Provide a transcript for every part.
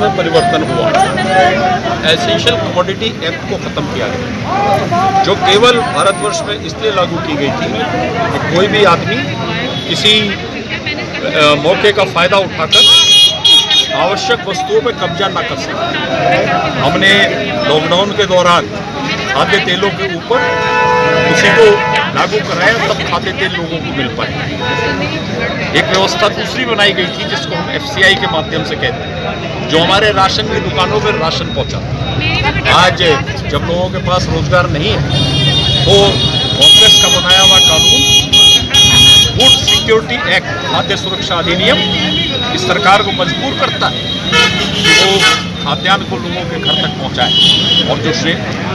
में परिवर्तन हुआ। एसेंशियल कमोडिटी एक्ट को ख़त्म किया गया, जो केवल भारतवर्ष में इसलिए लागू की गई थी कि कोई भी आदमी किसी मौके का फ़ायदा उठाकर आवश्यक वस्तुओं पर कब्जा न कर सके। हमने लॉकडाउन के दौरान खाद्य तेलों के ऊपर उसी को लागू कराया, तब खाद्य तेल लोगों को मिल पाए। एक व्यवस्था दूसरी बनाई गई थी जिसको हम FCI के माध्यम से कहते हैं, जो हमारे राशन की दुकानों पर राशन पहुंचाता। आज जब लोगों के पास रोजगार नहीं है तो कांग्रेस का बनाया हुआ कानून फूड सिक्योरिटी एक्ट, खाद्य सुरक्षा अधिनियम, इस सरकार को मजबूर करता है कि वो खाद्यान्न को लोगों के घर तक पहुंचाए और जो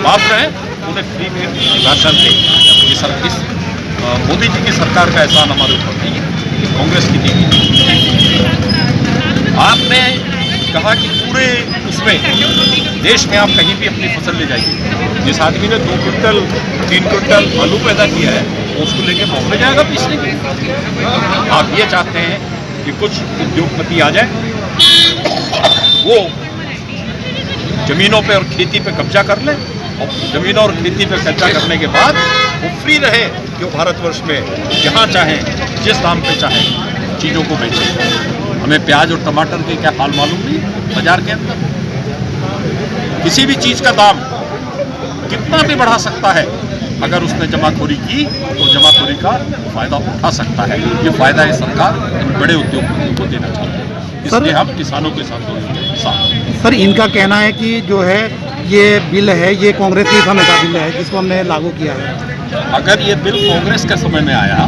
पात्र हैं उन्हें फ्री में राशन दे। इस मोदी जी की सरकार का एहसान हमारे ऊपर नहीं है, कांग्रेस की दी। आपने कहा कि पूरे उसमें देश में आप कहीं भी अपनी फसल ले जाइए। जिस आदमी ने 2 क्विंटल 3 क्विंटल आलू पैदा किया है उसको लेके बॉम्बे जाएगा पीसने के लिए। आप ये चाहते हैं कि कुछ उद्योगपति आ जाए, वो जमीनों पे और खेती पे कब्जा कर ले, और जमीनों और खेती पे कब्जा करने के बाद वो फ्री रहे कि वो भारतवर्ष में जहाँ चाहें जिस दाम पे चाहें चीज़ों को बेचें। हमें प्याज और टमाटर के क्या हाल मालूम नहीं, बाजार के अंदर किसी भी चीज़ का दाम कितना भी बढ़ा सकता है। अगर उसने जमाखोरी की तो जमाखोरी का फ़ायदा उठा सकता है। ये फ़ायदा ये सरकार इन बड़े उद्योगपतियों को देना चाहती है, इसलिए हम किसानों के साथ। सर, इनका कहना है कि जो है ये बिल है, ये कांग्रेस के समय का बिल है जिसको हमने लागू किया है। अगर ये बिल कांग्रेस के समय में आया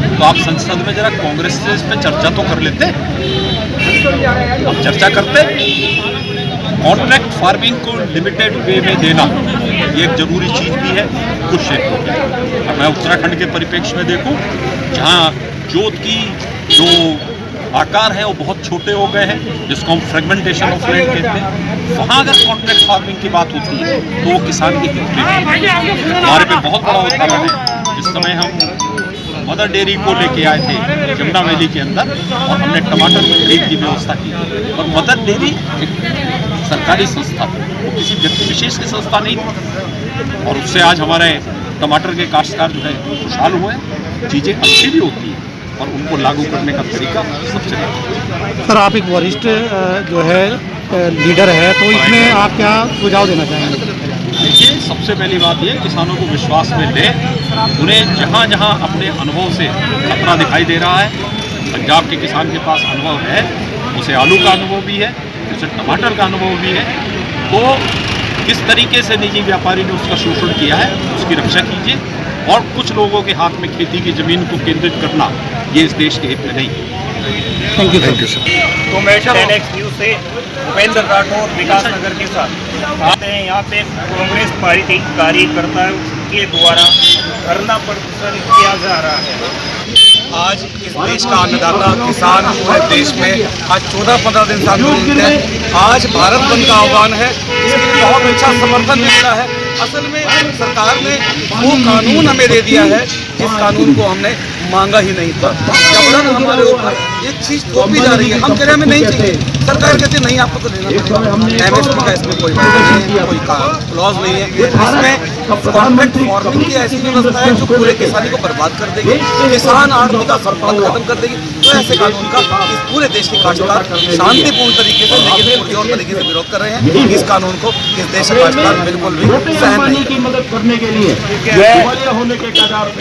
तो आप संसद में जरा कांग्रेस से इस पर चर्चा तो कर लेते। आप चर्चा करते। कॉन्ट्रैक्ट फार्मिंग को लिमिटेड वे में देना ये एक जरूरी चीज़ भी है कुछ क्षेत्रों में। अब मैं उत्तराखंड के परिप्रेक्ष्य में देखूं, जहां जोत की जो आकार है वो बहुत छोटे हो गए हैं, जिसको हम फ्रेगमेंटेशन ऑफ लैंड कहते हैं, वहाँ अगर कॉन्ट्रैक्ट फार्मिंग की बात होती है तो वो किसान के हित में हमारे पे बहुत बड़ा उत्पादन है। इस समय हम मदर डेयरी को लेके आए थे जमुना वैली के अंदर और हमने टमाटर की खरीद की व्यवस्था की। और मदर डेयरी एक सरकारी संस्था थी, वो किसी व्यक्ति विशेष की संस्था नहीं थी, और उससे आज हमारे टमाटर के काश्तकार जो है खुशहाल हुए। चीज़ें अच्छी भी होती हैं और उनको लागू करने का तरीका सबसे अच्छा। सर, आप एक वरिष्ठ जो है लीडर है, तो इसमें आप क्या सुझाव देना चाहेंगे? देखिए, सबसे पहली बात ये, किसानों को विश्वास में ले, उन्हें जहाँ जहाँ अपने अनुभव से खतरा दिखाई दे रहा है, पंजाब के किसान के पास अनुभव है, उसे आलू का अनुभव भी है, उसे टमाटर का अनुभव भी है, तो किस तरीके से निजी व्यापारी ने उसका शोषण किया है उसकी रक्षा कीजिए। और कुछ लोगों के हाथ में खेती की ज़मीन को केंद्रित करना ये इस देश के हित में नहीं। Thank you sir. तो मैं 10X न्यूज़ से भूपेंद्र राठौर विकास नगर के साथ आते हैं। यहाँ पे कांग्रेस पार्टी कार्यकर्ताओं के द्वारा धरना प्रदर्शन किया जा रहा है। आज इस देश का अन्नदाता किसान पूरे देश में आज 14-15 दिन से आंदोलन है। आज भारत बंद का आह्वान है, इसके लिए बहुत अच्छा समर्थन मिला है। असल में सरकार ने वो कानून हमें दे दिया है जिस कानून को हमने मांगा ही नहीं था। जबरन हमारे ऊपर एक चीज़ थोपी जा रही है, हम कह रहे हमें नहीं चाहिए, सरकार कहती है नहीं आपको तो लेना पड़ेगा। MSP का इसमें कोई बात नहीं है, कोई क्लॉज नहीं है। इसमें कॉन्ट्रैक्ट फार्मिंग की ऐसी व्यवस्था है जो पूरे किसानी को बर्बाद कर देगी, किसान आर्थिक का संपर्क खत्म कर देगी। तो ऐसे कानून का इस पूरे देश के काश्तकार शांतिपूर्ण तरीके से लेकिन पुरजोर तरीके से विरोध कर रहे हैं। इस कानून को इस देश के काश्तकार बिल्कुल भी सहन नहीं की मदद करने के लिए होने के कगार पे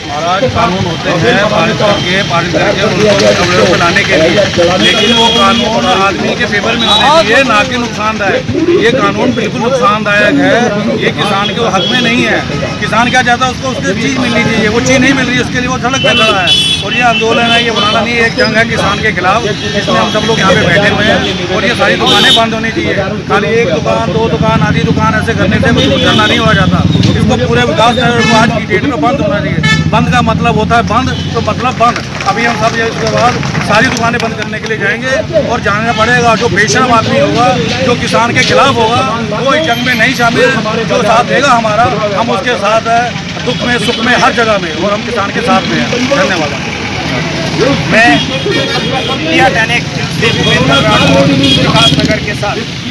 महाराज कानून होते हैं पारित करके उनको बनाने के लिए, लेकिन वो कानून आदमी के फेवर में होने चाहिए, ना कि नुकसानदायक। ये कानून बिल्कुल नुकसानदायक है, ये किसान के हक में नहीं है। किसान क्या चाहता है, उसको उसकी चीज़ मिलनी चाहिए, वो चीज़ नहीं मिल रही है, उसके लिए वो सड़क पे खड़ा है। और ये आंदोलन है, ये बनाना नहीं है, एक जंग है किसान के खिलाफ, इसमें हम सब लोग यहाँ पे बैठे हुए हैं। और ये सारी दुकानें बंद होनी चाहिए, खाली एक दुकान 2 दुकान आधी दुकान ऐसे करने से धरना नहीं हो जाता। इसको पूरे विकास को आज की डेट में बंद होना चाहिए। बंद का मतलब होता है बंद, तो मतलब बंद। अभी हम सब इसके बाद सारी दुकानें बंद करने के लिए जाएंगे और जाना पड़ेगा। जो बेशर्म आदमी होगा, जो किसान के खिलाफ होगा, वो इस जंग में नहीं शामिल, जो साथ देगा हमारा, हम उसके साथ है, दुख में सुख में हर जगह में, और हम किसान के साथ में हैं। धन्यवाद। मैं इंडिया 10X न्यूज़ से भूपेंद्र राठौर विकास नगर के साथ।